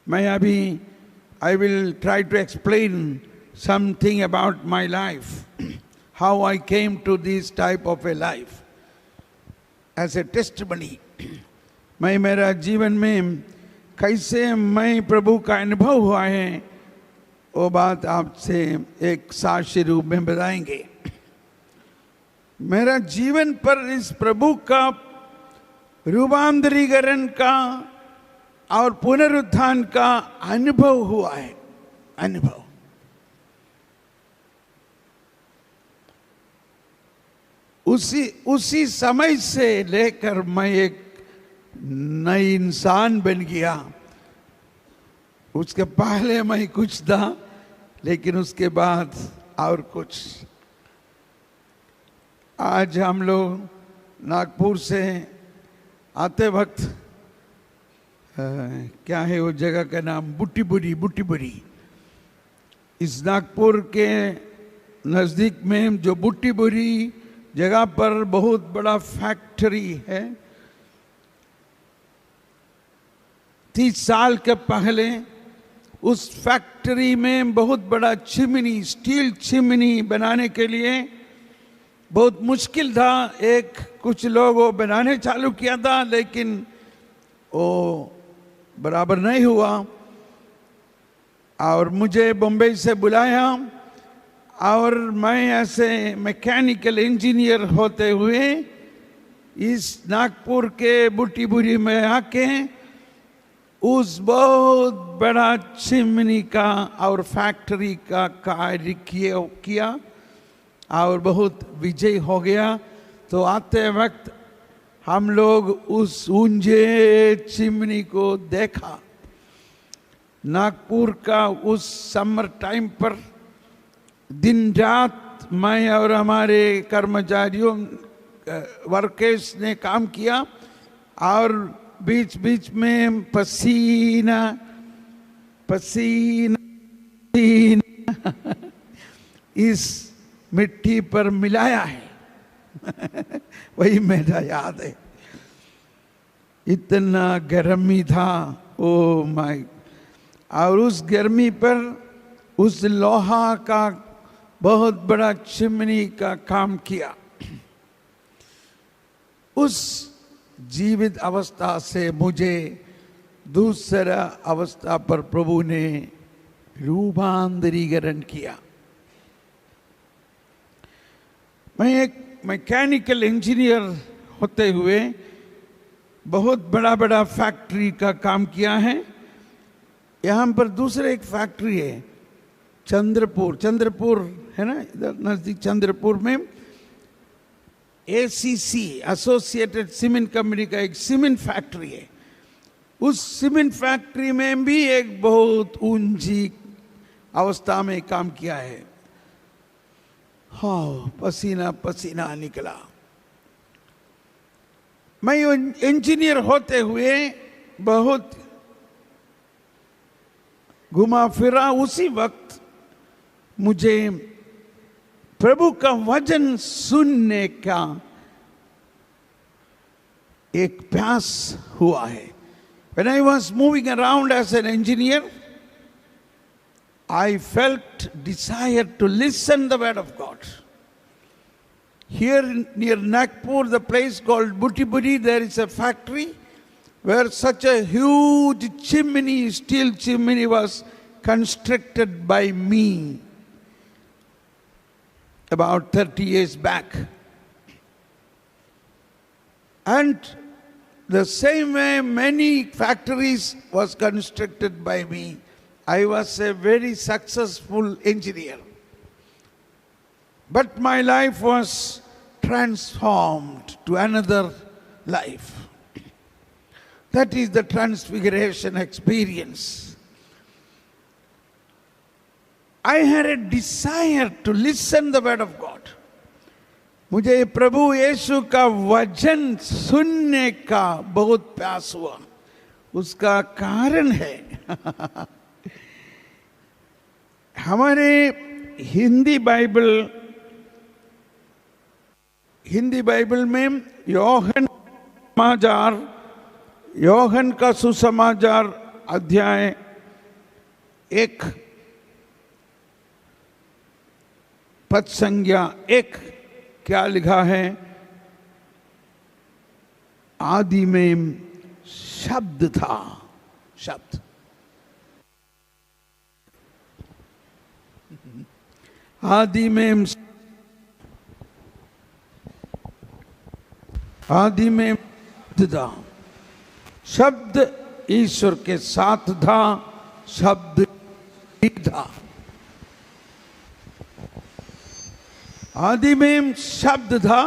मैं अभी I will try to explain something about my life, how I came to this type of a life as a testimony. मैं मेरा जीवन में कैसे मैं प्रभु का अनुभव हुआ है वो बात आपसे एक साक्ष्य रूप में बताएंगे। मेरा जीवन पर इस प्रभु का रूपांतरीकरण का और पुनरुत्थान का अनुभव हुआ है। अनुभव उसी समय से लेकर मैं एक नई इंसान बन गया। उसके पहले मैं कुछ था, लेकिन उसके बाद और कुछ। आज हम लोग नागपुर से आते वक्त क्या है वो जगह का नाम, बुट्टीबुरी। इस नागपुर के नज़दीक में जो बुट्टीबुरी जगह पर बहुत बड़ा फैक्ट्री है। 30 साल के पहले उस फैक्ट्री में बहुत बड़ा चिमनी, स्टील चिमनी बनाने के लिए बहुत मुश्किल था। कुछ लोग वो बनाने चालू किया था, लेकिन वो बराबर नहीं हुआ और मुझे बम्बई से बुलाया और मैं ऐसे मैकेनिकल इंजीनियर होते हुए इस नागपुर के बुट्टीबुरी में आके उस बहुत बड़ा चिमनी का और फैक्ट्री का कार्य किया और बहुत विजय हो गया। तो आते वक्त हम लोग उस ऊंचे चिमनी को देखा। नागपुर का उस समर टाइम पर दिन रात मैं और हमारे कर्मचारियों वर्कर्स ने काम किया और बीच बीच में पसीना इस मिट्टी पर मिलाया है। वही मेरा याद है। इतना गर्मी था, ओ माय। और उस गर्मी पर उस लोहा का बहुत बड़ा चिमनी का काम किया। उस जीवित अवस्था से मुझे दूसरा अवस्था पर प्रभु ने रूपांतरीकरण किया। मैं एक मैकेनिकल इंजीनियर होते हुए बहुत बड़ा फैक्ट्री का काम किया है। यहाँ पर दूसरे एक फैक्ट्री है, चंद्रपुर है ना, इधर नजदीक चंद्रपुर में एसीसी एसोसिएटेड सीमेंट कंपनी का एक सीमेंट फैक्ट्री है। उस सीमेंट फैक्ट्री में भी एक बहुत ऊंची अवस्था में काम किया है। हाँ, पसीना निकला। मैं इंजीनियर होते हुए बहुत घुमा फिरा। उसी वक्त मुझे प्रभु का वचन सुनने का एक प्यास हुआ है। When I was moving around as an engineer, I felt desire to listen the word of God. Here near Nagpur, the place called Buttiburi, there is a factory where such a huge chimney, steel chimney, was constructed by me about 30 years back. And the same way many factories was constructed by me. I was a very successful engineer. But my life was transformed to another life. That is the transfiguration experience. I had a desire to listen the word of God. मुझे प्रभु यीशु का वचन सुनने का बहुत प्यास हुआ। उसका कारण है हमारे हिंदी बाइबल में योहन का सुसमाचार अध्याय एक, पद संज्ञा एक, क्या लिखा है? आदि में शब्द था, शब्द। आदि में शब्द था, शब्द ईश्वर के साथ था, शब्द एक था। आदि में शब्द था,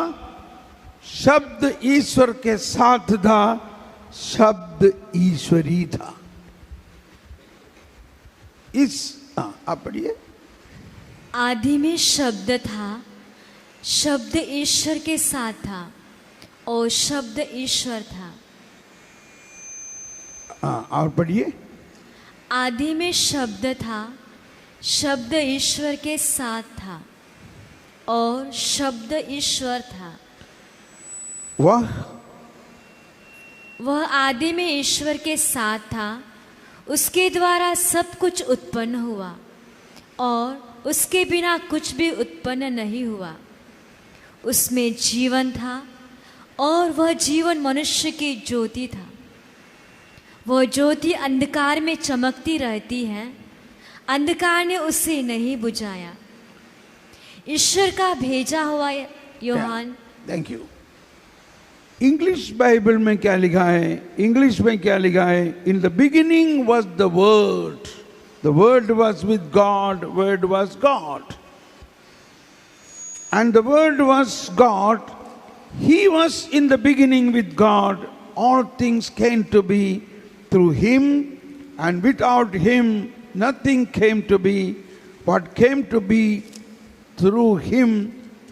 शब्द ईश्वर के साथ था, शब्द ईश्वरी था। आप पढ़िए। आदि में शब्द था, शब्द ईश्वर के साथ था और शब्द ईश्वर था। और पढ़िए। आदि में शब्द था, शब्द ईश्वर के साथ था और शब्द ईश्वर था। वह आदि में ईश्वर के साथ था, उसके द्वारा सब कुछ उत्पन्न हुआ और उसके बिना कुछ भी उत्पन्न नहीं हुआ। उसमें जीवन था और वह जीवन मनुष्य की ज्योति था। वह ज्योति अंधकार में चमकती रहती है, अंधकार ने उसे नहीं बुझाया। ईश्वर का भेजा हुआ यूहन्ना। Thank you. इंग्लिश बाइबल में क्या लिखा है? इंग्लिश में क्या लिखा है? In the beginning was the word, the word was with God, word was God, and the word was God, he was in the beginning with God, all things came to be through him, and without him nothing came to be. What came to be through him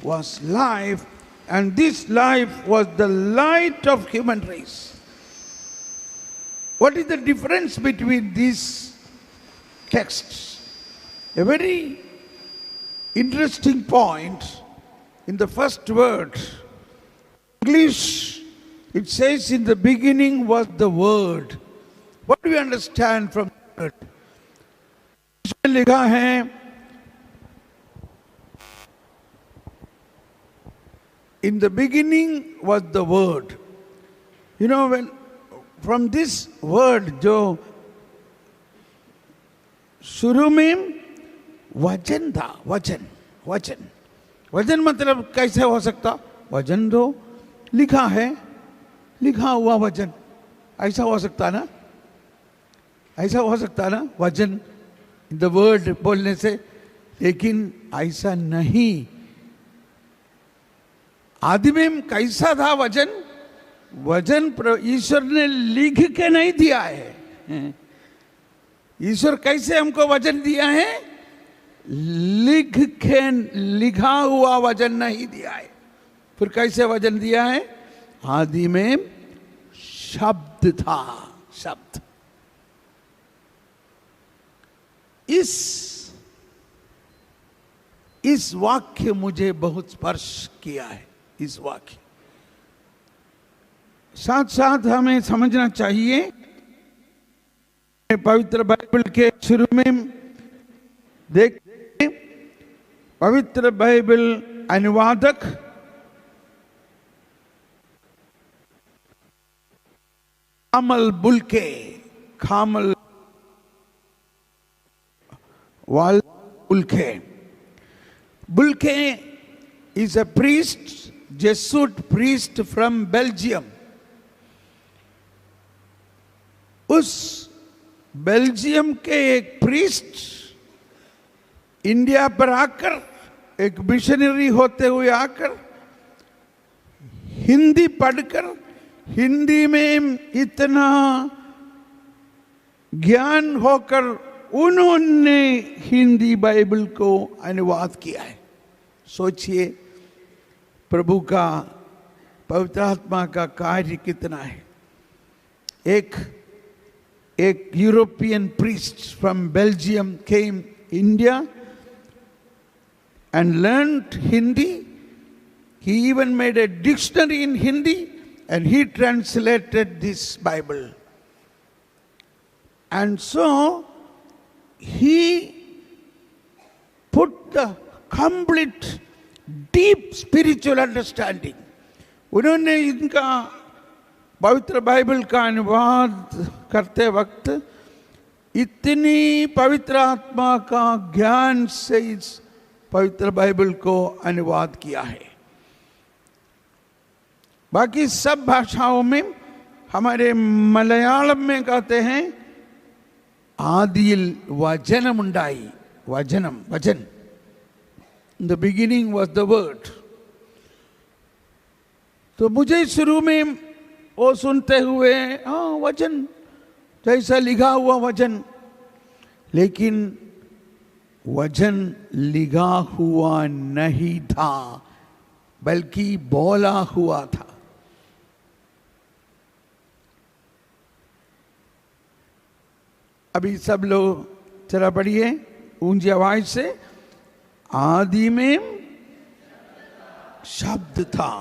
was life, and this life was the light of human race. What is the difference between these texts? A very interesting point in the first word. English, it says in the beginning was the word. What do we understand from the word? इसमें लिखा है in the beginning was the word. You know, when from this word जो शुरू में वचन था, वचन, वचन, वचन मतलब कैसे हो सकता? वचन तो लिखा है, लिखा हुआ वचन, ऐसा हो सकता ना? ऐसा हो सकता ना वचन, द वर्ड बोलने से? लेकिन ऐसा नहीं। आदि में कैसा था वचन? वचन ईश्वर ने लिख के नहीं दिया है। ईश्वर कैसे हमको वचन दिया है? लिख के, लिखा हुआ वचन नहीं दिया है। फिर कैसे वचन दिया है? आदि में शब्द था, शब्द। इस वाक्य मुझे बहुत स्पर्श किया है। इस वाक्य साथ साथ हमें समझना चाहिए, पवित्र बाइबल के शुरू में देखते, पवित्र बाइबल अनुवादक खामल बुल्के, खामल वाल Bulcke, Bulcke is a priest, Jesuit priest from Belgium. उस बेल्जियम के एक प्रीस्ट इंडिया पर आकर, एक मिशनरी होते हुए आकर, हिंदी पढ़कर, हिंदी में इतना ज्ञान होकर उन्होंने हिंदी बाइबल को अनुवाद किया है। सोचिए प्रभु का, पवित्र आत्मा का कार्य कितना है। एक European priest from Belgium came India and learned Hindi. He even made a dictionary in Hindi and he translated this Bible. And so he put the complete deep spiritual understanding. उन्होंने इनका पवित्र बाइबल का अनुवाद करते वक्त इतनी पवित्र आत्मा का ज्ञान से इस पवित्र बाइबल को अनुवाद किया है। बाकी सब भाषाओं में, हमारे मलयालम में कहते हैं आदिल वचनमुंडाई, वचनम, वचन, in the beginning was the word. तो मुझे शुरू में वो सुनते हुए वचन, जैसा लिखा हुआ वचन, लेकिन वचन लिखा हुआ नहीं था बल्कि बोला हुआ था। अभी सब लोग चला पढ़िए ऊंची आवाज से, आदि में शब्द था।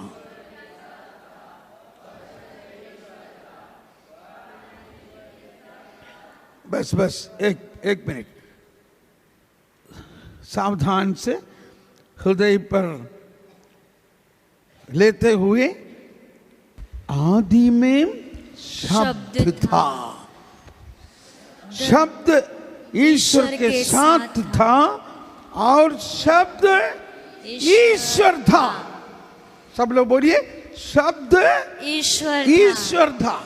बस बस एक मिनट, सावधान से हृदय पर लेते हुए, आदि में शब्द था, शब्द ईश्वर के साथ था और शब्द ईश्वर था। सब लोग बोलिए, शब्द ईश्वर था।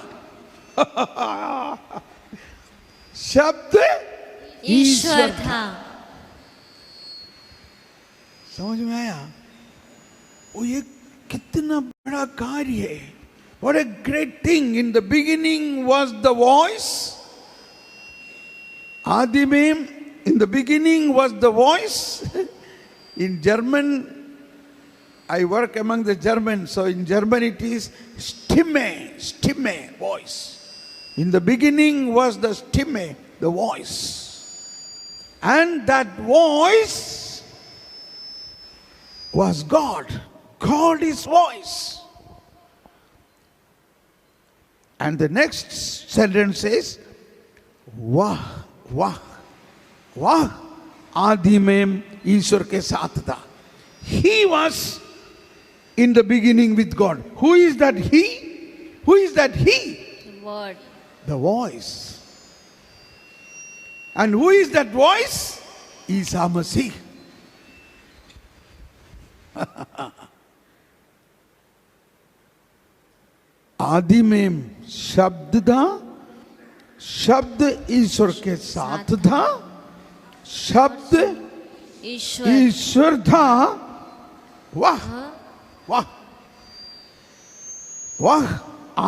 शब्द ईश्वर था। समझ में आया? वो ये कितना बड़ा कार्य है। What a great thing. In the beginning was the voice. आदि में, in the beginning was the voice. In German, I work among the Germans, so in German it is Stimme, voice. In the beginning was the Stimme, the voice. And that voice was God. God is voice. And the next sentence says, वाह वाह वाह आदि में ईश्वर के साथ था। He was in the beginning with God. Who is that he? Who is that he? The word. The voice. And who is that voice? Isa Masih. आदि में शब्द था, शब्द ईश्वर के साथ था, शब्द ईश्वर था। वाह वाह वाह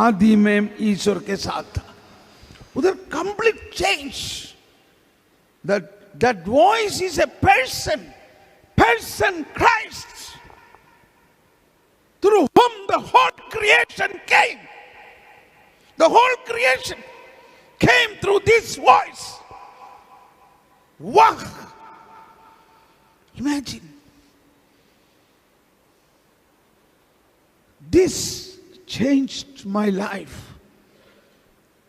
आदि में ईश्वर के साथ था। उधर complete change. that voice is a person Christ, through whom the whole creation came. The whole creation came through this voice. Wow! Imagine. This changed my life.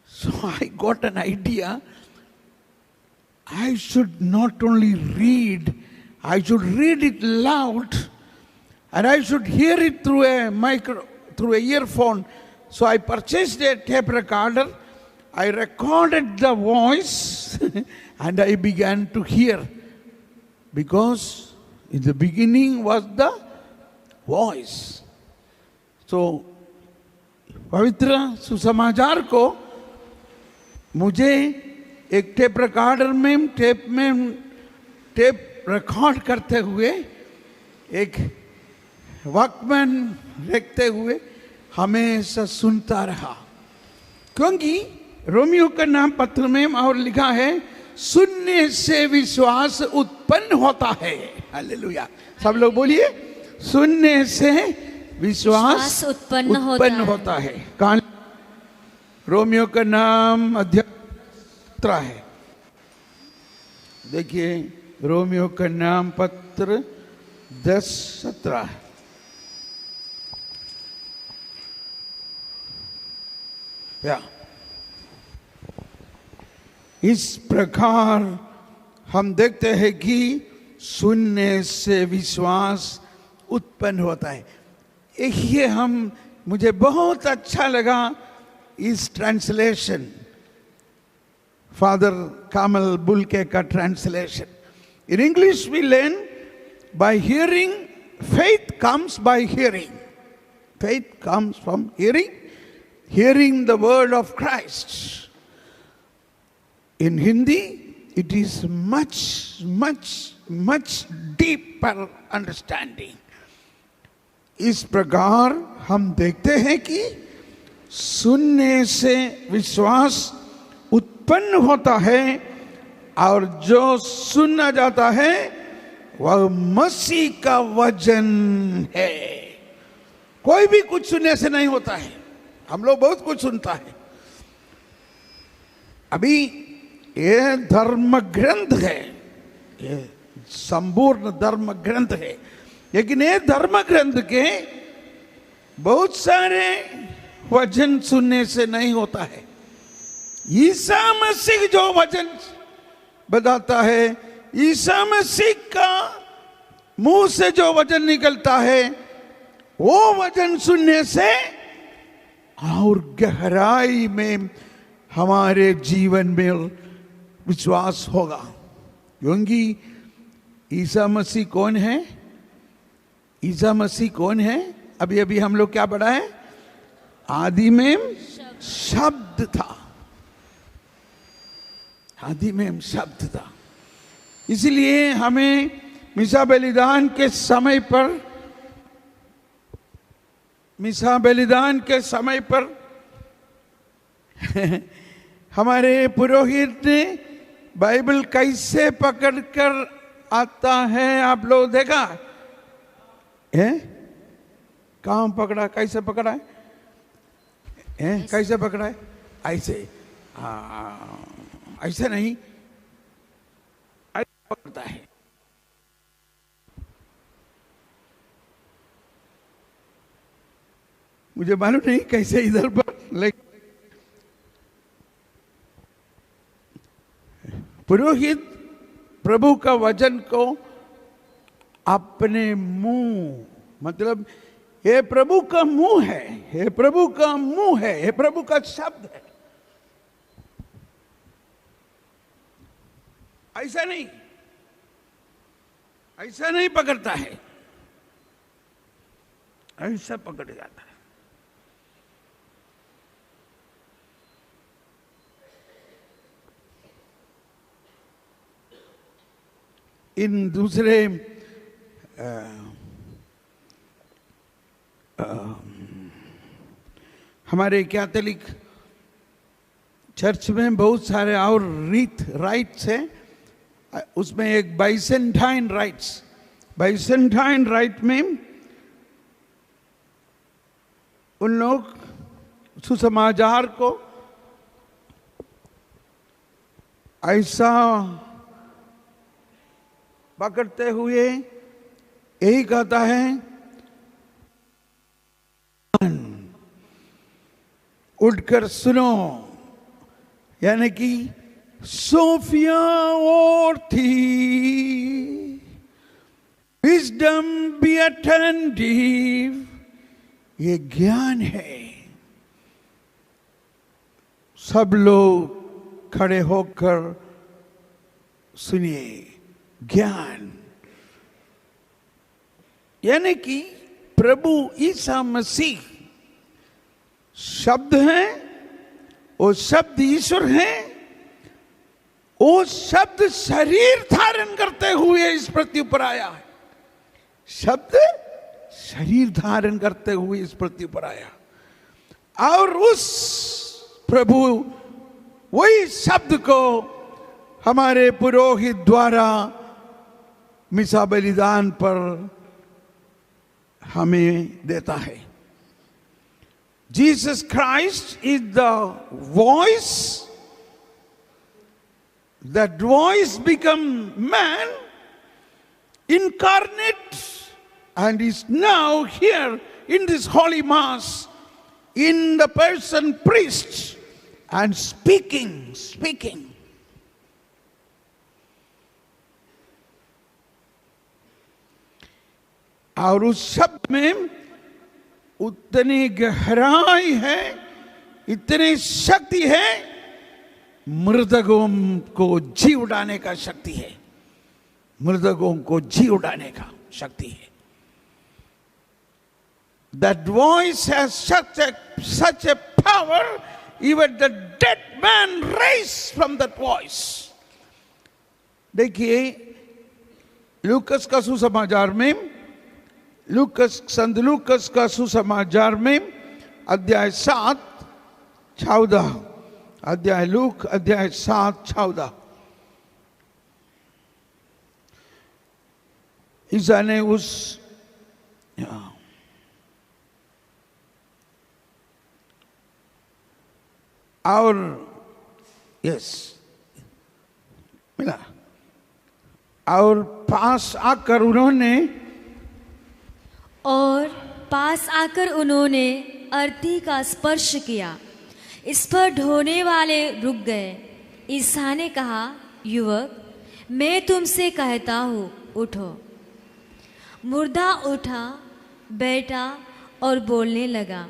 So I got an idea. I should not only read, I should read it loud, and I should hear it through a earphone. So I purchased a tape recorder. I recorded the voice and I began to hear, because in the beginning was the voice. So पवित्र सुसमाचार को मुझे एक tape recorder में tape record करते हुए, एक Walkman रखते हुए हमेशा सुनता रहा। क्योंकि रोमियो का नाम पत्र में और लिखा है, सुनने से विश्वास उत्पन्न होता है। हालेलुया। सब लोग बोलिए, सुनने से विश्वास उत्पन्न होता है। कहां रोमियो का नाम अध्याय है। देखिए रोमियो का नाम पत्र 10:17 है। इस प्रकार हम देखते हैं कि सुनने से विश्वास उत्पन्न होता है। ये मुझे बहुत अच्छा लगा इस ट्रांसलेशन, फादर कामल बुल्के का translation. In English we learn by hearing, faith comes by hearing. Faith comes from hearing the word of Christ. In Hindi, it is much, much, much deeper understanding. इस प्रकार हम देखते हैं कि सुनने से विश्वास उत्पन्न होता है और जो सुना जाता है वह मसीह का वचन है। कोई भी कुछ सुनने से नहीं होता है। हम लोग बहुत कुछ सुनता है। अभी ये धर्म ग्रंथ है, ये संपूर्ण धर्म ग्रंथ है, लेकिन ये धर्म ग्रंथ के बहुत सारे वचन सुनने से नहीं होता है। ईसा मसीह जो वचन बताता है, ईसा मसीह का मुंह से जो वचन निकलता है, वो वचन सुनने से और गहराई में हमारे जीवन में विश्वास होगा। क्योंकि ईसा मसीह कौन है? ईसा मसीह कौन है? अभी अभी हम लोग क्या पढ़ा है? आदि में शब्द था, आदि में शब्द था। इसलिए हमें मिसा बलिदान के समय पर हमारे पुरोहित ने बाइबल कैसे पकड़कर आता है, आप लोग देखा है? कहाँ पकड़ा, कैसे पकड़ा है? कैसे पकड़ा है? ऐसे, ऐसे नहीं, ऐसे पकड़ता है। मुझे मालूम नहीं कैसे इधर पर, लेकिन पुरोहित प्रभु का वचन को अपने मुंह, मतलब ये प्रभु का मुंह है, ये प्रभु का मुंह है, ये प्रभु का शब्द है। ऐसा नहीं, ऐसा नहीं पकड़ता है, ऐसा पकड़ जाता है। इन दूसरे हमारे कैथोलिक चर्च में बहुत सारे और राइट्स हैं। उसमें एक बाइसेंटाइन राइट में उन लोग सुसमाचार को ऐसा पकड़ते हुए यही कहता है, उठकर सुनो, यानी कि सोफिया और थी, विजडम बी अटेंटिव, ये ज्ञान है। सब लोग खड़े होकर सुनिए, ज्ञान यानी कि प्रभु ईसा मसीह शब्द है, वो शब्द ईश्वर है, वो शब्द शरीर धारण करते हुए इस पृथ्वी पर आया है। शब्द शरीर धारण करते हुए इस पृथ्वी पर आया, और उस प्रभु वही शब्द को हमारे पुरोहित द्वारा मिसा बलिदान पर हमें देता है। Jesus Christ is the voice. That voice become man, incarnate, and is now here in this holy mass in the person priest and speaking. और उस शब्द में उतनी गहराई है, इतनी शक्ति है, मृतकों को जी उड़ाने का शक्ति है, मृतकों को जी उड़ाने का शक्ति है। That voice has such a power, even the dead man raised from that voice. देखिए लूकस का सुसमाचार में, संत लूकस का सुसमाचार में अध्याय 7:14, अध्याय लूक अध्याय 7:14, ईसा ने उस और यस मिला, और पास आकर उन्होंने अर्थी का स्पर्श किया, इस पर ढोने वाले रुक गए। ईसा ने कहा, युवक, मैं तुमसे कहता हूँ, उठो। मुर्दा उठा, बैठा और बोलने लगा।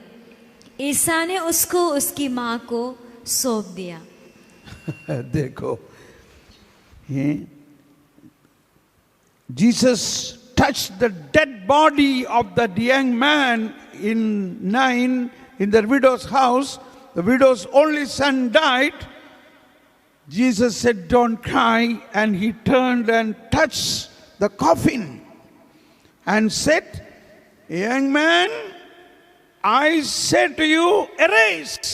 ईसा ने उसको उसकी माँ को सौंप दिया। देखो, ये Jesus touched the dead body of that young man in the widow's house. The widow's only son died. Jesus said, "Don't cry," and he turned and touched the coffin and said, "Young man, I say to you, arise."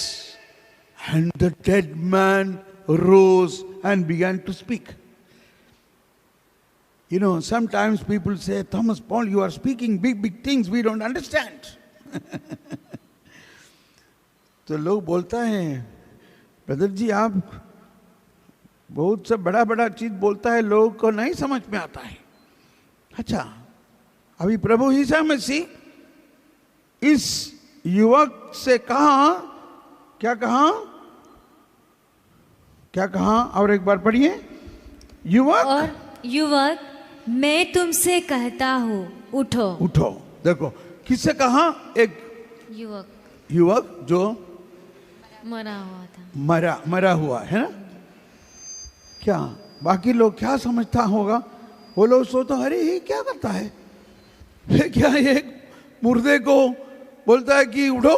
And the dead man rose and began to speak. You know, sometimes people say, "Thomas Paul, you are speaking big things we don't understand." तो लोग बोलता है, brother जी आप बहुत सा बड़ा चीज बोलता है, लोगों को नहीं समझ में आता है। अच्छा, अभी प्रभु ईसा मसीह इस युवक से कहा, क्या कहा और एक बार पढ़िए। युवक, मैं तुमसे कहता हूँ, उठो। देखो किससे कहा? एक युवक जो मरा हुआ था, मरा हुआ है ना। क्या बाकी लोग क्या समझता होगा? वो लोग सोचते, अरे ये क्या करता है, क्या एक मुर्दे को बोलता है कि उठो?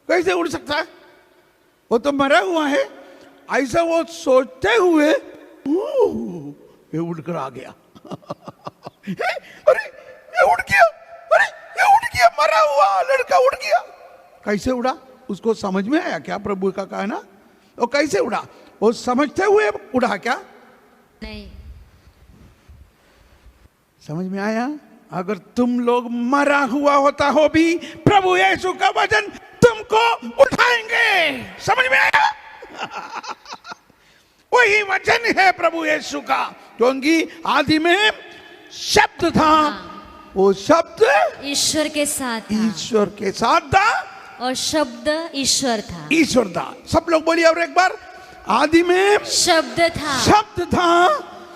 कैसे उठ सकता है, वो तो मरा हुआ है। ऐसा वो सोचते हुए ये उठकर आ गया। अरे ये उठ गया, मरा हुआ लड़का उठ गया। कैसे उड़ा? उसको समझ में आया क्या प्रभु का कहना? वो कैसे उड़ा? वो समझते हुए उड़ा क्या? नहीं समझ में आया? अगर तुम लोग मरा हुआ होता हो भी, प्रभु यीशु का वचन तुमको उठाएंगे। समझ में आया? वही वचन है प्रभु यीशु का, क्योंकि आदि में शब्द था। वो शब्द ईश्वर के साथ था और शब्द ईश्वर था। सब लोग बोलिए और एक बार, आदि में शब्द था,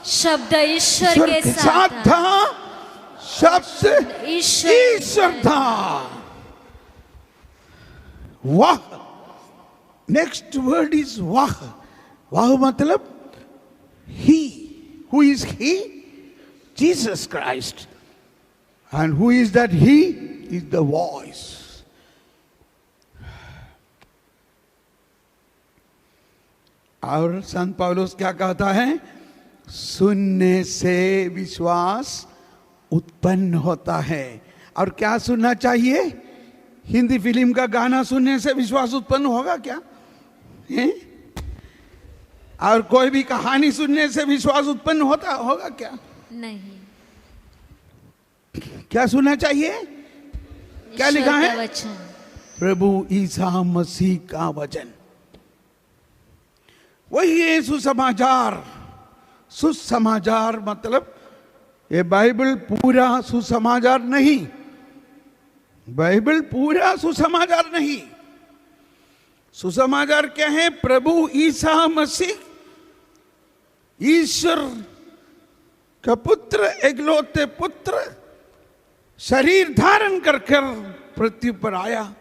शब्द ईश्वर के साथ था, शब्द ईश्वर था। वाह, नेक्स्ट वर्ड इज वाह। वाह मतलब he. Who is he? Jesus Christ. And who is that he? Is the voice. और संत पौलुस क्या कहता है? सुनने से विश्वास उत्पन्न होता है। और क्या सुनना चाहिए? हिंदी फिल्म का गाना सुनने से विश्वास उत्पन्न होगा क्या? और कोई भी कहानी सुनने से विश्वास उत्पन्न होगा क्या? नहीं। क्या सुनना चाहिए? क्या लिखा है? वचन, प्रभु ईसा मसीह का वचन। वही है सुसमाचार। सुसमाचार मतलब ये बाइबल पूरा सुसमाचार नहीं। बाइबल पूरा सुसमाचार नहीं। सुसमाचार क्या है? प्रभु ईसा मसीह ईश्वर का पुत्र, एकलौते पुत्र, शरीर धारण कर कर पृथ्वी पर आया,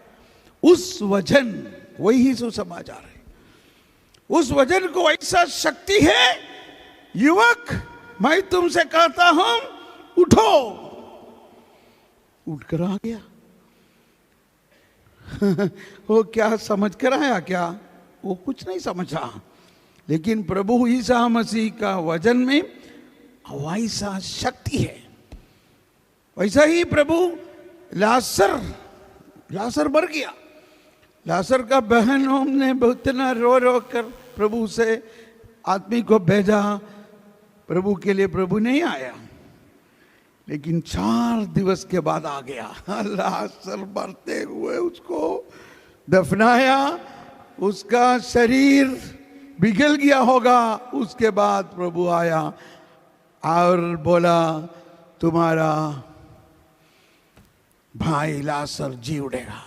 उस वचन, वही सुसमाचार है। उस वचन को ऐसा शक्ति है, युवक मैं तुमसे कहता हूं उठो, उठकर आ गया। वो क्या समझ कर आया क्या? वो कुछ नहीं समझा, लेकिन प्रभु ईसा मसीह का वचन में वैसा शक्ति है। वैसा ही प्रभु लासर मर गया। लासर का बहनों ने बहुत ना रो रो कर प्रभु से आदमी को भेजा, प्रभु के लिए प्रभु नहीं आया, लेकिन 4 दिवस के बाद आ गया। लासर मरते हुए उसको दफनाया, उसका शरीर पिघल गया होगा। उसके बाद प्रभु आया और बोला तुम्हारा भाई लासर जी उठेगा।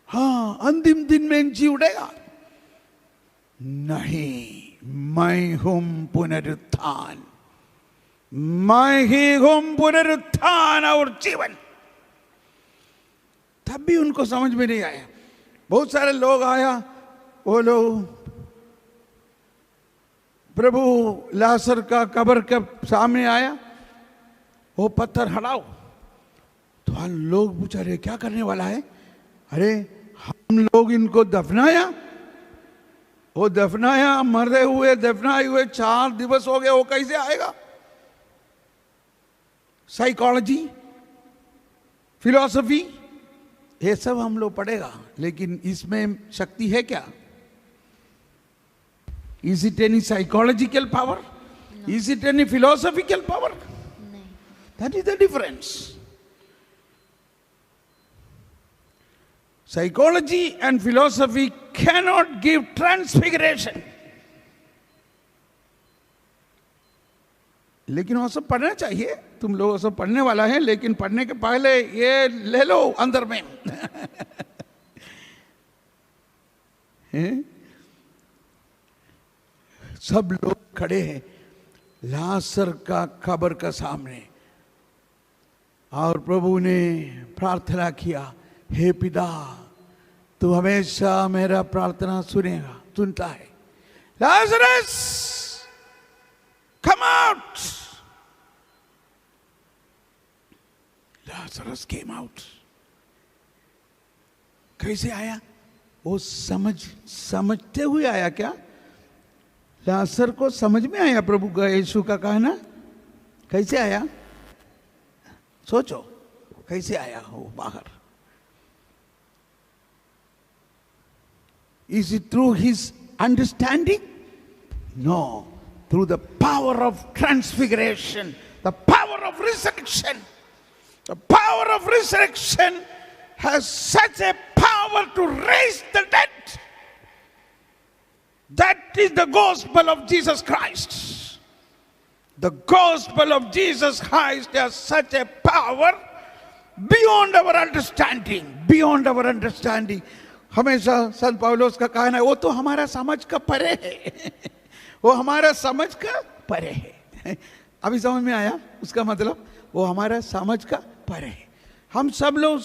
हाँ, अंतिम दिन में जी उठेगा? नहीं, मैं हूं पुनरुत्थान, मैं ही हूं पुनरुत्थान और जीवन। तब भी उनको समझ में नहीं आया। बहुत सारे लोग आया, वो लोग प्रभु लासर का कब्र के सामने आया, वो पत्थर हटाओ। तो लोग पूछा रहे क्या करने वाला है? अरे हम लोग इनको दफनाया, वो दफनाया, मरे हुए दफनाए हुए 4 दिवस हो गए, वो कैसे आएगा? साइकोलॉजी, फिलॉसफी, ये सब हम लोग पढ़ेगा, लेकिन इसमें शक्ति है क्या? Is it any psychological power? No. Is it any philosophical power? No. That is the difference. Psychology and philosophy cannot give transfiguration. लेकिन वो सब पढ़ना चाहिए, तुम लोग सब पढ़ने वाला है, लेकिन पढ़ने के पहले ये ले लो अंदर में। सब लोग खड़े हैं लासर का कब्र का सामने, और प्रभु ने प्रार्थना किया, हे पिता तू हमेशा मेरा प्रार्थना सुनता है। Lazarus come out. Lazarus came out. कैसे आया? वो समझते हुए आया क्या? लासर को समझ में आया प्रभु का, यीशु का कहना? कैसे आया? सोचो कैसे आया वो बाहर? Is it through his understanding? No. Through the power of transfiguration, the power of resurrection. The power of resurrection has such a power to raise the dead. That is the gospel of Jesus Christ. The gospel of Jesus Christ has such a power beyond our understanding. Beyond our understanding. हमेशा संत पौलुस का कहना है, वो तो हमारा समझ का परे है। वो हमारा समझ का परे है। अभी समझ में आया उसका मतलब? वो हमारा समझ का परे है। हम सब लोग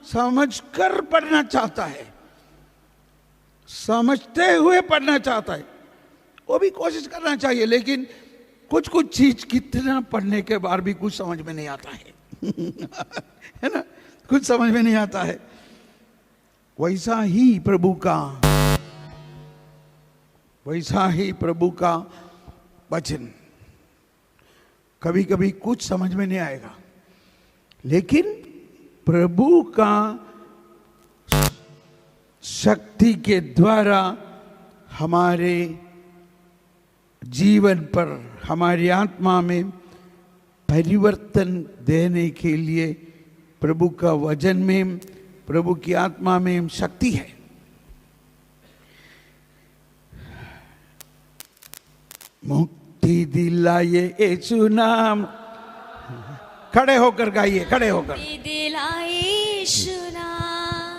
समझकर पढ़ना चाहता है, समझते हुए पढ़ना चाहता है, वो भी कोशिश करना चाहिए, लेकिन कुछ चीज कितना पढ़ने के बाद भी कुछ समझ में नहीं आता है। है ना? कुछ समझ में नहीं आता है। वैसा ही प्रभु का वचन, कभी कभी कुछ समझ में नहीं आएगा, लेकिन प्रभु का शक्ति के द्वारा हमारे जीवन पर, हमारी आत्मा में परिवर्तन देने के लिए प्रभु का वचन में, प्रभु की आत्मा में शक्ति है। मुक्ति दिलाए यीशु नाम, खड़े होकर गाइए, खड़े होकर। मुक्ति दिलाए यीशु नाम,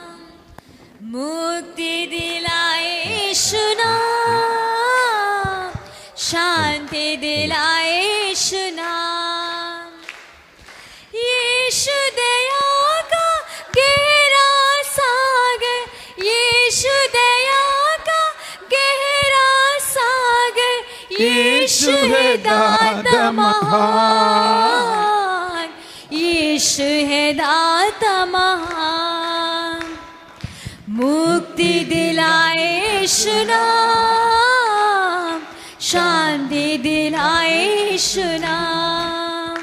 मुक्ति दिलाए यीशु नाम, शांति दिलाए यीशु दया का गहरा सागर, यीशु है दाता महान, यीशु है दाता महान। मुक्ति दिलाए यीशु नाम, शांति दिलाए यीशु नाम,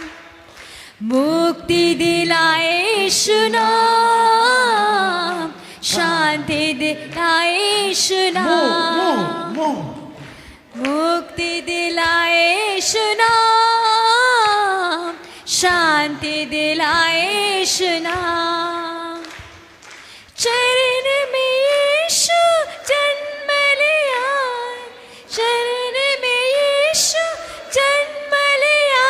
मुक्ति दिलाए यीशु नाम, शांति दिलाए यीशु नाम, मुक्ति दिलाए यीशु नाम, शांति दिलाए यीशु नाम। चरण में यीशु जन्म लिया, चरण में यीशु जन्म लिया,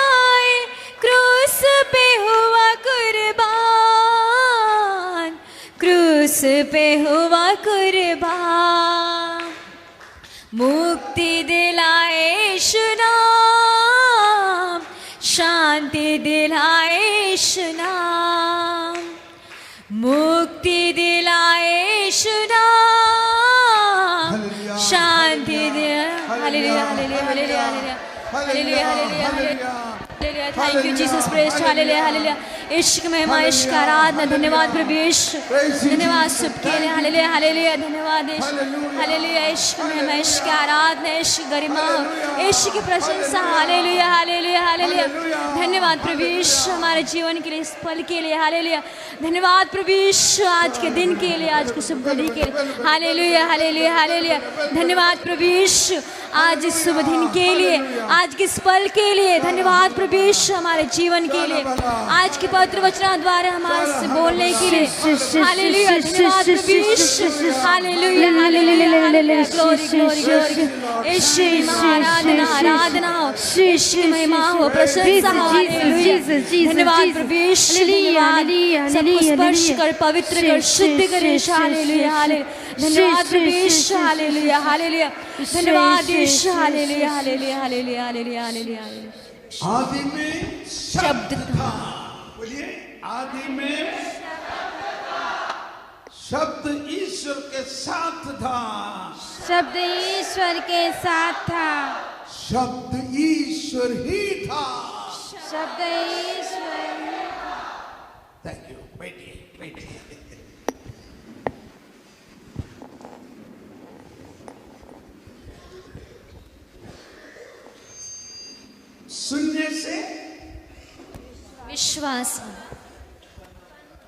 क्रूस पे हुआ कुर्बान, क्रूस पे हुआ कुर्बान। मुक्ति दिलाए यीशु नाम, शांति दिलाए यीशु नाम, मुक्ति दिलाए यीशु नाम, शांति दिलाए। Hallelujah hallelujah hallelujah hallelujah hallelujah hallelujah. Thank you Jesus, praise hallelujah hallelujah. इश्क महिमा, इश्क आराधना, धन्यवाद प्रभु यीशु, धन्यवाद सबके लिए। हालेलुया हालेलुया, धन्यवाद यीशु, हालेलुया। इश्क महिमा, इश्क आराधना, इश्क गरिमा, इश्क की प्रशंसा। हालेलुया हालेलुया हालेलुया, धन्यवाद प्रभु यीशु हमारे जीवन के लिए, इस पल के लिए। हालेलुया, धन्यवाद प्रभु यीशु आज के दिन के लिए, आज की शुभ घड़ी के लिए। हालेलुया हालेलुया हालेलुया, धन्यवाद प्रभु यीशु आज इस शुभ दिन के लिए, आज के इस पल के लिए। धन्यवाद प्रभु यीशु हमारे जीवन के लिए, आज के पवित्र वचनों द्वारा हमारे से बोलने के लिए। हालेलुया, धन्यवाद प्रभु Yeshu. Hallelujah hallelujah hallelujah, glory glory glory. Yeshu आराधना आराधना हो, यीशु महिमा हो, प्रशंसा हो। हालेलुया, धन्यवाद प्रभु यीशु, धन्यवाद। सबको स्पर्श कर, पवित्र कर, शुद्ध कर। हालेलुया हालेलुया, धन्यवाद प्रभु यीशु। हालेलुया हालेलुया, धन्यवाद Yeshu. Hallelujah hallelujah hallelujah hallelujah hallelujah. आदि में शब्द था, बोलिए आदि में शब्द ईश्वर के साथ था, शब्द ईश्वर के साथ था, शब्द ईश्वर ही था, शब्द ईश्वर ही था। थैंक यू, बैठिए बैठिए। सुनने से विश्वास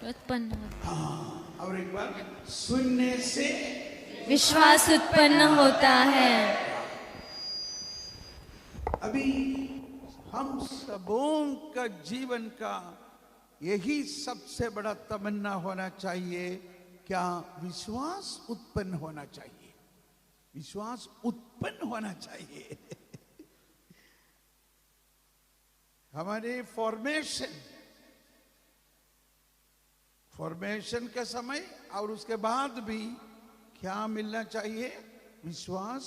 उत्पन्न होता, और एक बार सुनने से विश्वास उत्पन्न होता है। अभी हम सबों का जीवन का यही सबसे बड़ा तमन्ना होना चाहिए, क्या विश्वास उत्पन्न होना चाहिए, विश्वास उत्पन्न होना चाहिए। हमारे फॉर्मेशन के समय और उसके बाद भी क्या मिलना चाहिए, विश्वास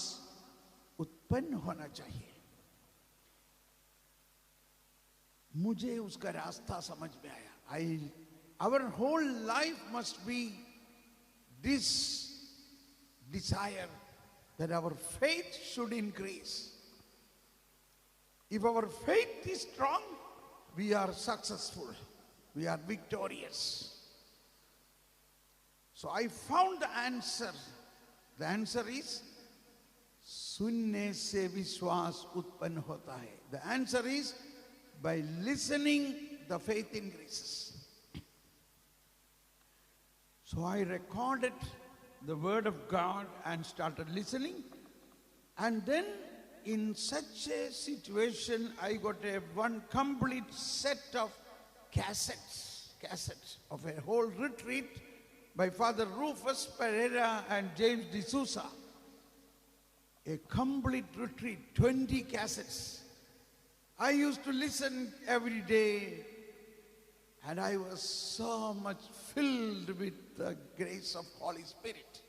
उत्पन्न होना चाहिए। मुझे उसका रास्ता समझ में आया। Our whole life must be this desire that our faith should increase. If our faith is strong, we are successful, we are victorious. So I found the answer. The answer is सुनने से विश्वास उत्पन्न होता है. The answer is by listening, the faith increases. So I recorded the word of God and started listening, and then in such a situation, I got one complete set of cassettes of a whole retreat by Father Rufus Pereira and James D'Souza. A complete retreat, 20 cassettes. I used to listen every day, and I was so much filled with the grace of Holy Spirit.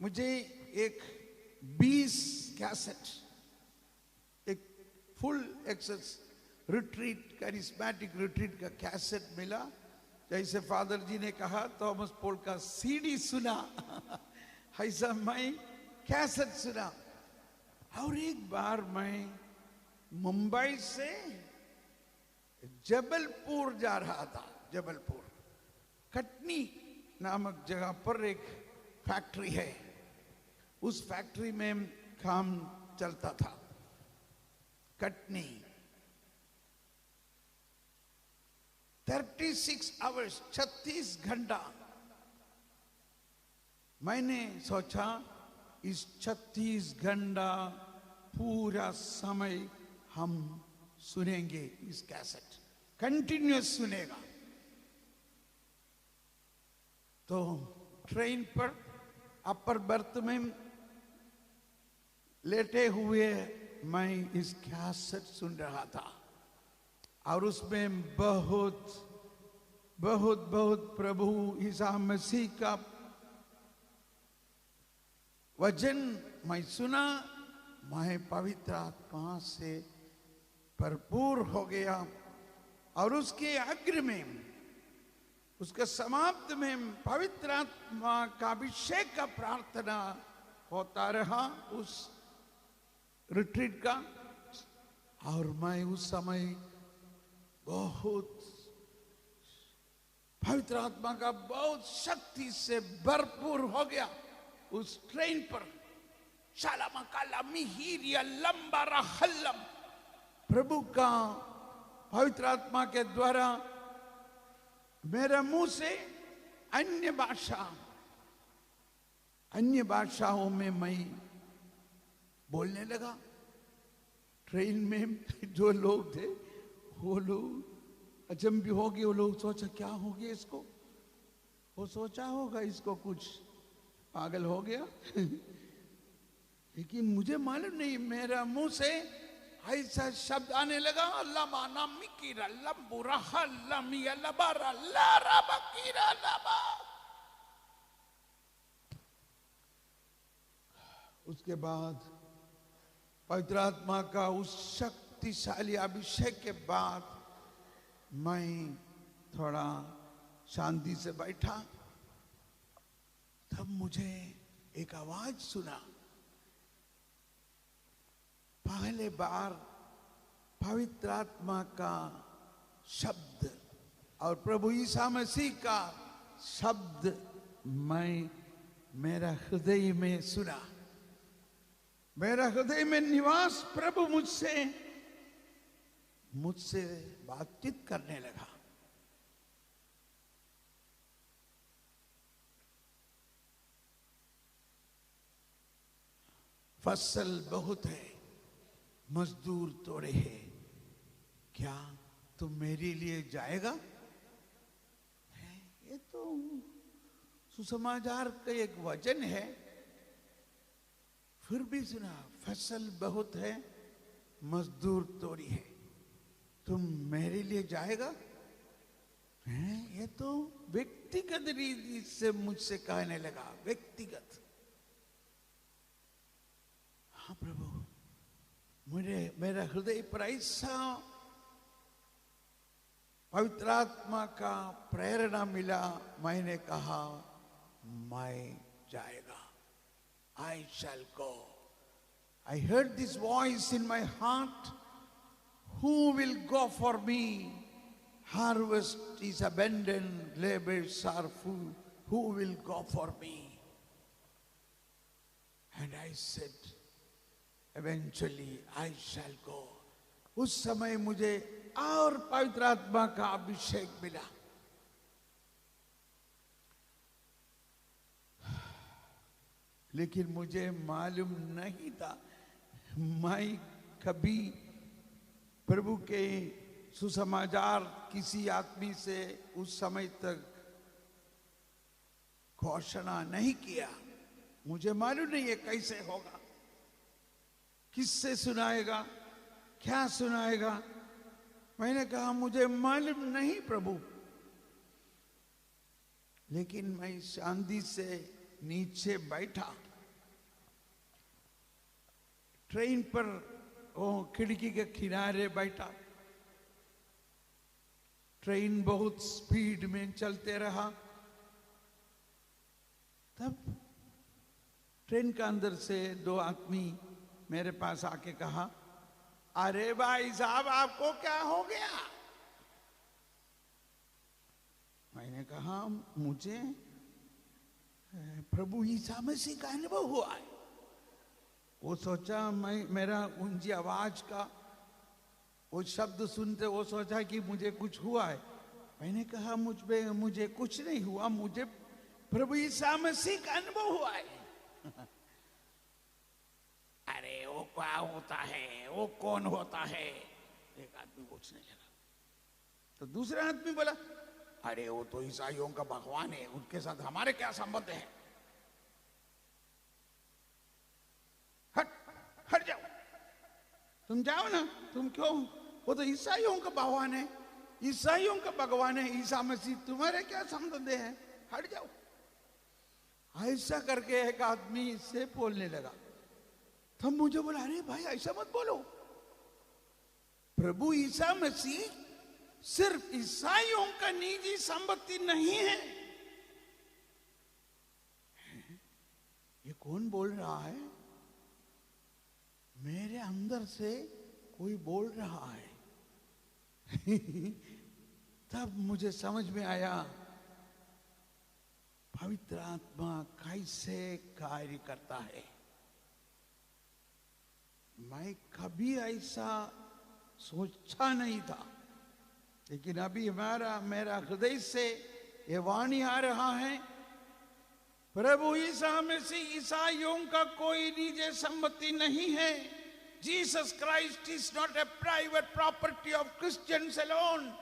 मुझे एक 20 cassette, एक full access retreat, charismatic retreat का cassette मिला, जैसे father जी ने कहा Thomas पोल का CD सुना, ऐसा मैं कैसेट सुना। और एक बार मैं मुंबई से जबलपुर जा रहा था। जबलपुर कटनी नामक जगह पर एक फैक्ट्री है, उस फैक्ट्री में काम चलता था। कटनी 36 आवर्स 36 घंटा। मैंने सोचा इस 36 घंटा पूरा समय हम सुनेंगे, इस कैसेट कंटिन्यूस सुनेगा। तो ट्रेन पर अपर बर्थ में लेटे हुए मैं इस कैसेट सुन रहा था और उसमें बहुत बहुत बहुत प्रभु ईसा मसीह का वचन मैं सुना। मैं पवित्र आत्मा से भरपूर हो गया और उसके अग्र में, उसके समाप्त में पवित्र आत्मा का अभिषेक का प्रार्थना होता रहा उस रिट्रीट का। और मैं उस समय बहुत पवित्र आत्मा का बहुत शक्ति से भरपूर हो गया। उस ट्रेन पर शालामा काला मिहिरिया लंबा रहल्लम, प्रभु का पवित्र आत्मा के द्वारा मेरे मुंह से अन्य भाषाओं में मैं बोलने लगा। ट्रेन में जो लोग थे वो लोग अचंभित हो गए। वो लोग सोचा क्या हो गया इसको, वो सोचा होगा इसको कुछ पागल हो गया। लेकिन मुझे मालूम नहीं, मेरा मुंह से ऐसा शब्द आने लगा, लमाना मिकीरा लंबुरा लमिया लबारा लारा बकीरा लबा। उसके बाद पवित्र आत्मा का उस शक्तिशाली अभिषेक के बाद मैं थोड़ा शांति से बैठा। तब मुझे एक आवाज सुना। पहले बार पवित्र आत्मा का शब्द और प्रभु ईसा मसीह का शब्द मैं मेरा हृदय में सुना। मेरा हृदय में निवास प्रभु मुझसे बातचीत करने लगा। फसल बहुत है, मजदूर थोड़े हैं, क्या तुम मेरे लिए जाएगा? ये तो सुसमाचार का एक वचन है, फिर भी सुना फसल बहुत है, मजदूर थोड़ी है, तुम मेरे लिए जाएगा? ये तो व्यक्तिगत रीति से मुझसे कहने लगा, व्यक्तिगत। हाँ प्रभु, मेरा हृदय पर ऐसा पवित्र आत्मा का प्रेरणा मिला। मैंने कहा मैं जाएगा, I shall go. I heard this voice in my heart, who will go for me? Harvest is abundant, labors are full, who will go for me? And I said, eventually I shall go. उस समय मुझे और पवित्र आत्मा का अभिषेक मिला। लेकिन मुझे मालूम नहीं था मैं कभी प्रभु के सुसमाचार किसी आदमी से उस समय तक घोषणा नहीं किया। मुझे मालूम नहीं है कैसे होगा, किससे सुनाएगा, क्या सुनाएगा। मैंने कहा मुझे मालूम नहीं प्रभु। लेकिन मैं शांति से नीचे बैठा, ट्रेन पर खिड़की के किनारे बैठा। ट्रेन बहुत स्पीड में चलते रहा। तब ट्रेन के अंदर से दो आदमी मेरे पास आके कहा, अरे भाई साहब आपको क्या हो गया? मैंने कहा मुझे प्रभु ईसा मसीह का अनुभव हुआ है। वो सोचा मेरा ऊंची आवाज का वो शब्द सुनते वो सोचा कि मुझे कुछ हुआ है। मैंने कहा मुझे कुछ नहीं हुआ, मुझे प्रभु ईसा मसीह का अनुभव हुआ है। अरे वो क्या होता है, वो कौन होता है? एक आदमी पूछने लगा। तो दूसरा आदमी बोला, अरे वो तो ईसाइयों का भगवान है, उनके साथ हमारे क्या संबंध है? हट हट जाओ, तुम जाओ ना, तुम क्यों? वो तो ईसाइयों का भगवान है, ईसाइयों का भगवान है ईसा मसीह, तुम्हारे क्या संबंध है? हट जाओ। ऐसा करके एक आदमी से बोलने लगा। तब मुझे बोला, अरे भाई ऐसा मत बोलो, प्रभु ईसा मसीह सिर्फ ईसाइयों का निजी संपत्ति नहीं है। ये कौन बोल रहा है? मेरे अंदर से कोई बोल रहा है। तब मुझे समझ में आया पवित्र आत्मा कैसे कार्य करता है। मैं कभी ऐसा सोचा नहीं था, लेकिन अभी मेरा हृदय से ये वाणी आ रहा है, प्रभु ईसा मसीह ईसाइयों का कोई निजी संपत्ति नहीं है। Jesus Christ is not a private property of Christians alone.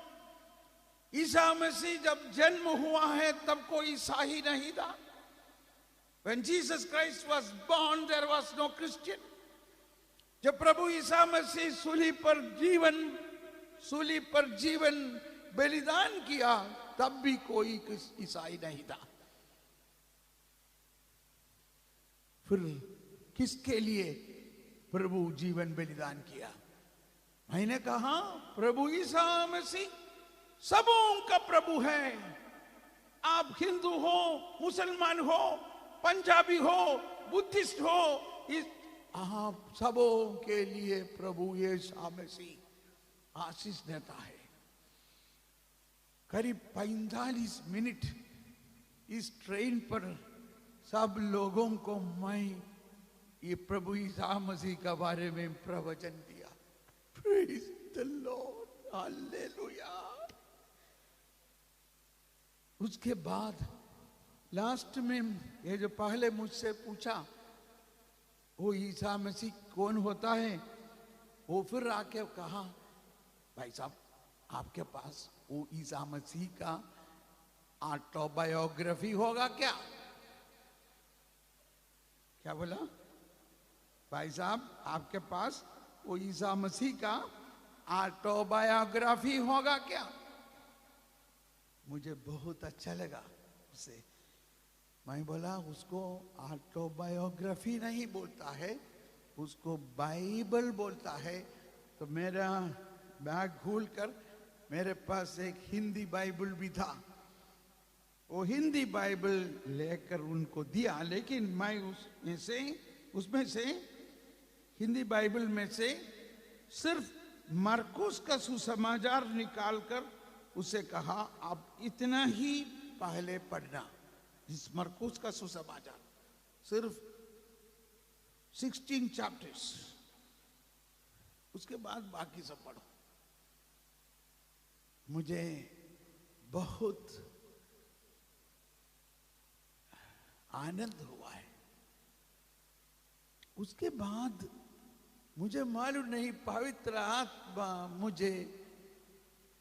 Isa Masih जब जन्म हुआ है तब कोई ईसाई नहीं था। When Jesus Christ was born, there was no Christian. जब प्रभु ईसा मसीह सूली पर जीवन बलिदान किया तब भी कोई ईसाई नहीं था। फिर किसके लिए प्रभु जीवन बलिदान किया? मैंने कहा प्रभु ईसा मसीह सबों का प्रभु है। आप हिंदू हो, मुसलमान हो, पंजाबी हो, बुद्धिस्ट हो, आप सबों के लिए प्रभु ईसा मसीह आशीष देता है। करीब 45 मिनट इस ट्रेन पर सब लोगों को मैं ये प्रभु ईसा मसीह के बारे में प्रवचन दिया। Praise the Lord, hallelujah. उसके बाद लास्ट में ये जो पहले मुझसे पूछा वो ईसा मसीह कौन होता है, वो फिर आके कहा, भाई साहब आपके पास वो ईसा मसीह का ऑटोबायोग्राफी होगा क्या? क्या बोला? भाई साहब आपके पास वो ईसा मसीह का ऑटोबायोग्राफी होगा क्या? मुझे बहुत अच्छा लगा उसे। मैं बोला उसको ऑटोबायोग्राफी नहीं बोलता है, उसको बाइबल बोलता है। तो मेरा बैग खोलकर मेरे पास एक हिंदी बाइबल भी था, वो हिंदी बाइबल लेकर उनको दिया। लेकिन मैं उसमें से हिंदी बाइबल में से सिर्फ मरकुस का सुसमाचार निकालकर उसे कहा आप इतना ही पहले पढ़ना, इस मरकुस का सुसमाचार सिर्फ 16 चैप्टर्स, उसके बाद बाकी सब पढ़ो। मुझे बहुत आनंद हुआ है। उसके बाद मुझे मालूम नहीं पवित्र आत्मा मुझे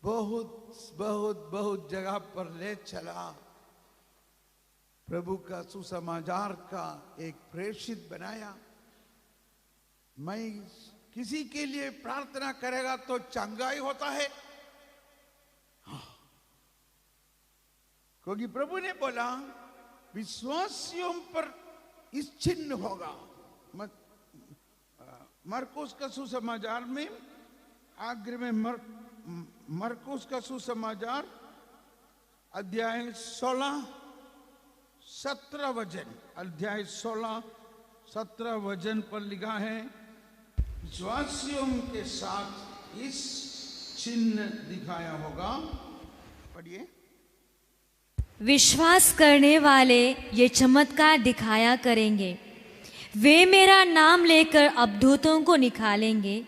बहुत बहुत बहुत जगह पर ले चला, प्रभु का सुसमाचार का एक प्रेषित बनाया। मैं किसी के लिए प्रार्थना करेगा तो चंगाई होता है, क्योंकि प्रभु ने बोला विश्वासियों पर इस चिन्ह होगा। मरकुस का सुसमाचार में आखिर में मरकुस का सुसमाचार अध्याय 16 17 वचन, अध्याय 16 17 वचन पर लिखा है, विश्वासियों के साथ इस चिन्ह दिखाया होगा। पढ़िए। विश्वास करने वाले ये चमत्कार दिखाया करेंगे। वे मेरा नाम लेकर अबदूतों को निकालेंगे,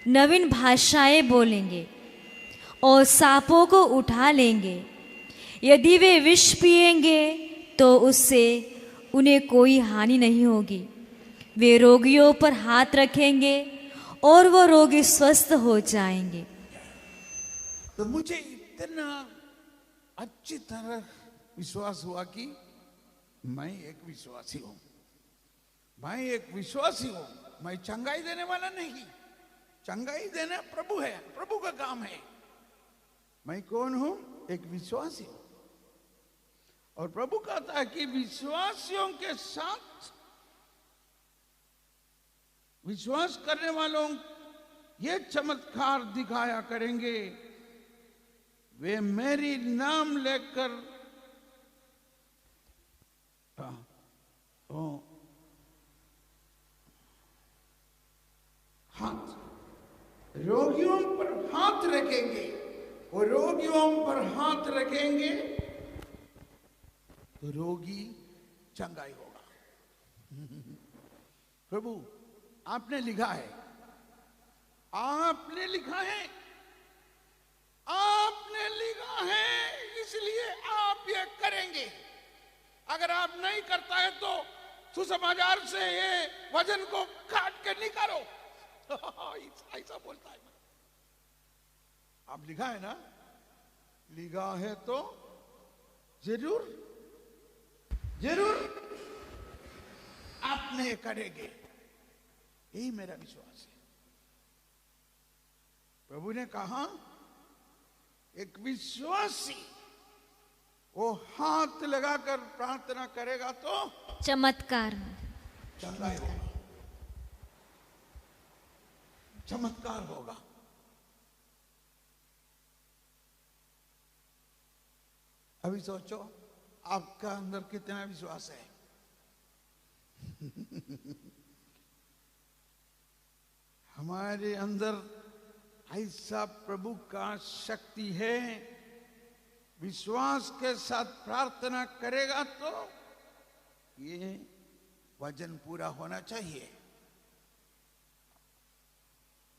नवीन भाषाएं बोलेंगे और सांपों को उठा लेंगे। यदि वे विष पिएंगे तो उससे उन्हें कोई हानि नहीं होगी। वे रोगियों पर हाथ रखेंगे और वो रोगी स्वस्थ हो जाएंगे। तो मुझे इतना अच्छी तरह विश्वास हुआ कि मैं एक विश्वासी हूं, मैं एक विश्वासी हूं। मैं चंगाई देने वाला नहीं, चंगाई देना प्रभु है, प्रभु का काम है। मैं कौन हूं? एक विश्वासी हूं। और प्रभु कहता है कि विश्वासियों के साथ, विश्वास करने वालों ये चमत्कार दिखाया करेंगे। वे मेरी नाम लेकर हाथ, रोगियों पर हाथ रखेंगे और रोगियों पर हाथ रखेंगे तो रोगी चंगाई होगा। प्रभु आपने लिखा है, आपने लिखा है, आपने लिखा है, इसलिए आप ये करेंगे। अगर आप नहीं करता है तो सुसमाचार से ये वजन को काट के निकालो। ऐसा बोलता है। आप लिखा है ना, लिखा है तो जरूर जरूर आपने करेंगे, यही मेरा विश्वास है। प्रभु ने कहा एक विश्वासी वो हाथ लगाकर प्रार्थना करेगा तो चमत्कार चंगाई होगा, चमत्कार होगा। अभी सोचो आपका अंदर कितना विश्वास है। हमारे अंदर ऐसा प्रभु का शक्ति है। विश्वास के साथ प्रार्थना करेगा तो ये वचन पूरा होना चाहिए।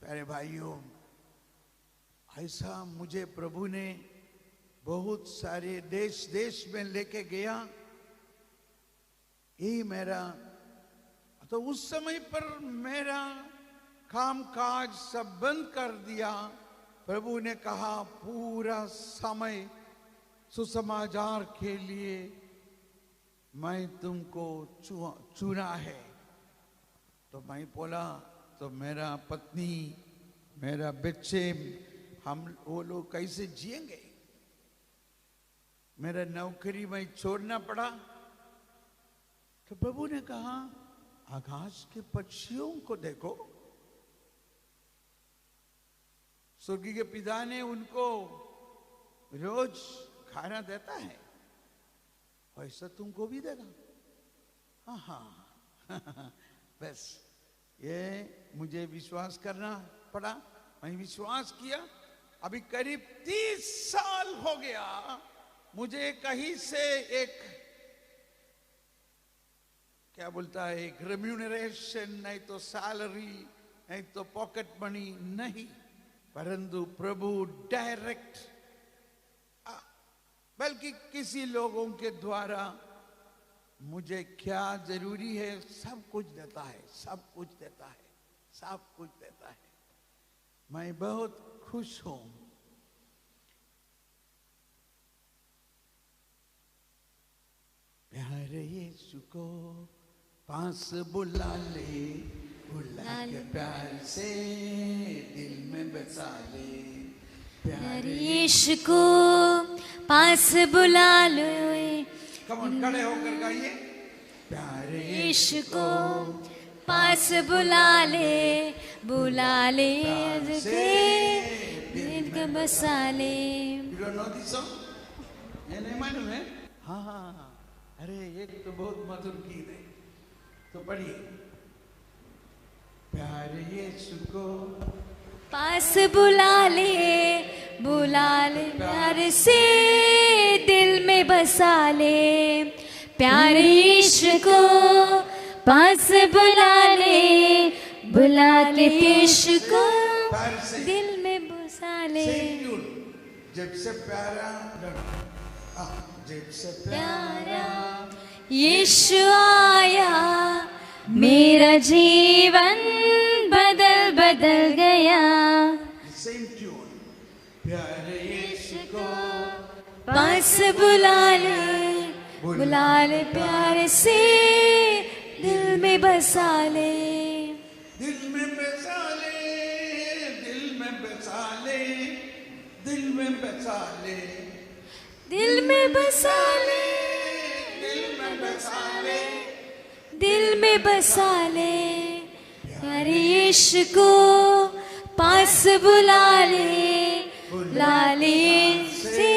प्यारे भाइयों, ऐसा मुझे प्रभु ने बहुत सारे देश देश में लेके गया। यही मेरा, तो उस समय पर मेरा काम काज सब बंद कर दिया। प्रभु ने कहा पूरा समय सुसमाचार के लिए मैं तुमको चुना है। तो मैं बोला, तो मेरा पत्नी, मेरा बच्चे, हम वो लोग कैसे जिएंगे? मेरा नौकरी में छोड़ना पड़ा। तो प्रभु ने कहा आकाश के पक्षियों को देखो, स्वर्गीय के पिता ने उनको रोज खाना देता है, वैसा तुमको भी देगा। हाँ बस ये मुझे विश्वास करना पड़ा। मैं विश्वास किया। अभी करीब 30 साल हो गया मुझे कहीं से एक, क्या बोलता है, एक रेम्यूनरेशन, नहीं तो सैलरी, नहीं तो पॉकेट मनी नहीं, परंतु प्रभु डायरेक्ट, बल्कि किसी लोगों के द्वारा मुझे क्या जरूरी है सब कुछ देता है, सब कुछ देता है, सब कुछ देता है। मैं बहुत खुश हूं। प्यारे यीशु को पास बुला ले, बुला के प्यार से दिल में बसा ले। प्यारे यीशु को पास बुला लो। कमन खड़े होकर गाइए। प्यारे यीशु को पास बुला ले, बुला ले दिल का बसा ले। You don't know this song? ये नहीं मालूम है? हाँ हाँ हाँ, अरे ये तो बहुत मधुर गीत है, तो पढ़िए। प्यारे यीशु को पास बुला ले प्यार से दिल में बसा ले। प्यारे यीशु को पास बुला ले यीशु को दिल में बसा ले। जब से प्यारा यीशु आया मेरा जीवन बदल गया। Same tune. प्यारे यीशु को पास बुला ले प्यार से दिल में बसा ले। दिल में बसा ले, दिल में बसा ले, दिल में बसा ले, दिल में बसा ले, दिल में बसा ले, दिल में बसा ले। प्यारे यीशु को पास बुला ले से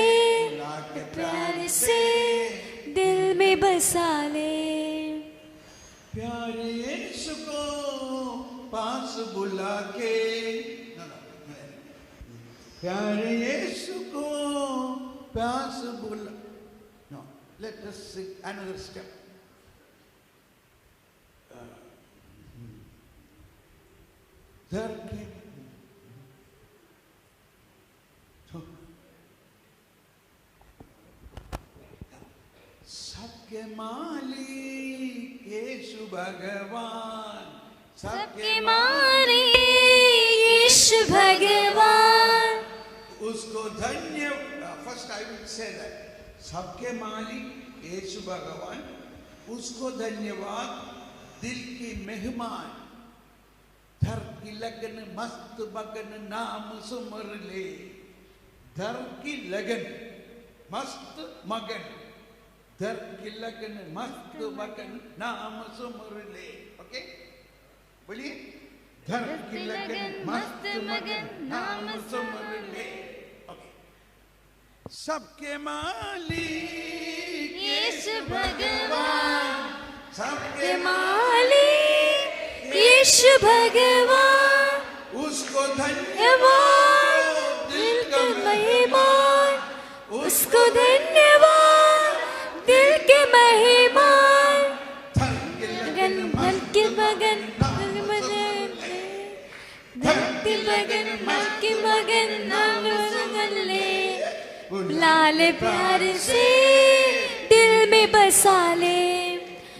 प्यार से दिल में बसा ले। प्यारे यीशु को पास बुला के, प्यारे यीशु को पास बुला, no, let us sing another step. दर के सबके मालिक यीशु भगवान, सबके मालिक यीशु भगवान, उसको धन्य। First I will say that, सबके मालिक यीशु भगवान, उसको धन्यवाद। दिल की मेहमान, धर की लगन मस्त मगन नाम सुमर ले। धर की लगन मस्त मगन, धर की लगन मस्त मगन नाम सुमर ले। ओके, बोलिए। धर की लगन मस्त मगन नाम सुमर ले। ओके। सबके मालिक यीशु भगवान, सबके मालिक यीशु भगवान, उसको धन्यवाद। दिल के मेहमान, उसको धन्यवाद। दिल के मेहमान, लगन मन के मगन, धरती मगन मन के मगन नाम सुमर ले। बुला ले प्यार से दिल में बसा ले।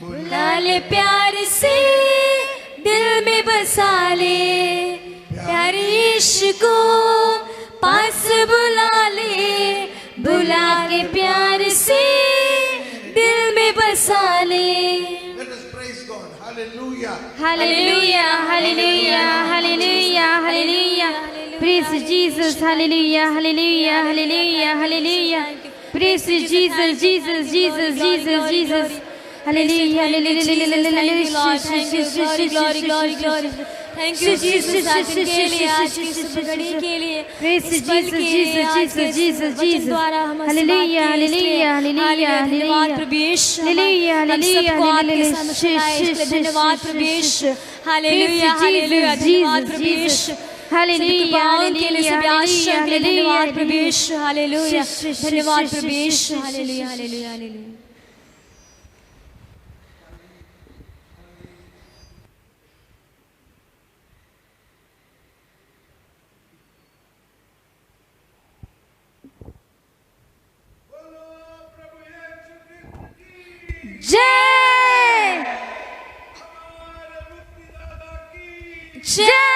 बुला ले प्यार से दिल में बसा ले। प्यारे यीशु को पास बुला के प्यार से दिल में बसा ले। Let us praise God. Hallelujah. Hallelujah, hallelujah, hallelujah, hallelujah. Praise Jesus, hallelujah, hallelujah, hallelujah, hallelujah. Praise Jesus, Jesus, Jesus, Jesus, Jesus. Hallelujah, hallelujah, hallelujah. Thank you Jesus, आज के लिए, आज की सुबह घड़ी के लिए, Praise Jesus, Jesus, Jesus, Jesus, Jesus. Hallelujah, hallelujah, hallelujah, धन्यवाद प्रभु यीशु, hallelujah, हम सबको आपके सामने सुनाए इसलिए धन्यवाद प्रभु यीशु। हालेलुया, हालेलुया, धन्यवाद प्रभु यीशु। Hallelujah, के लिए सभी आशीष के लिए धन्यवाद प्रभु यीशु। हालेलुया, धन्यवाद प्रभु यीशु। Hallelujah, hallelujah, hallelujah. जय जय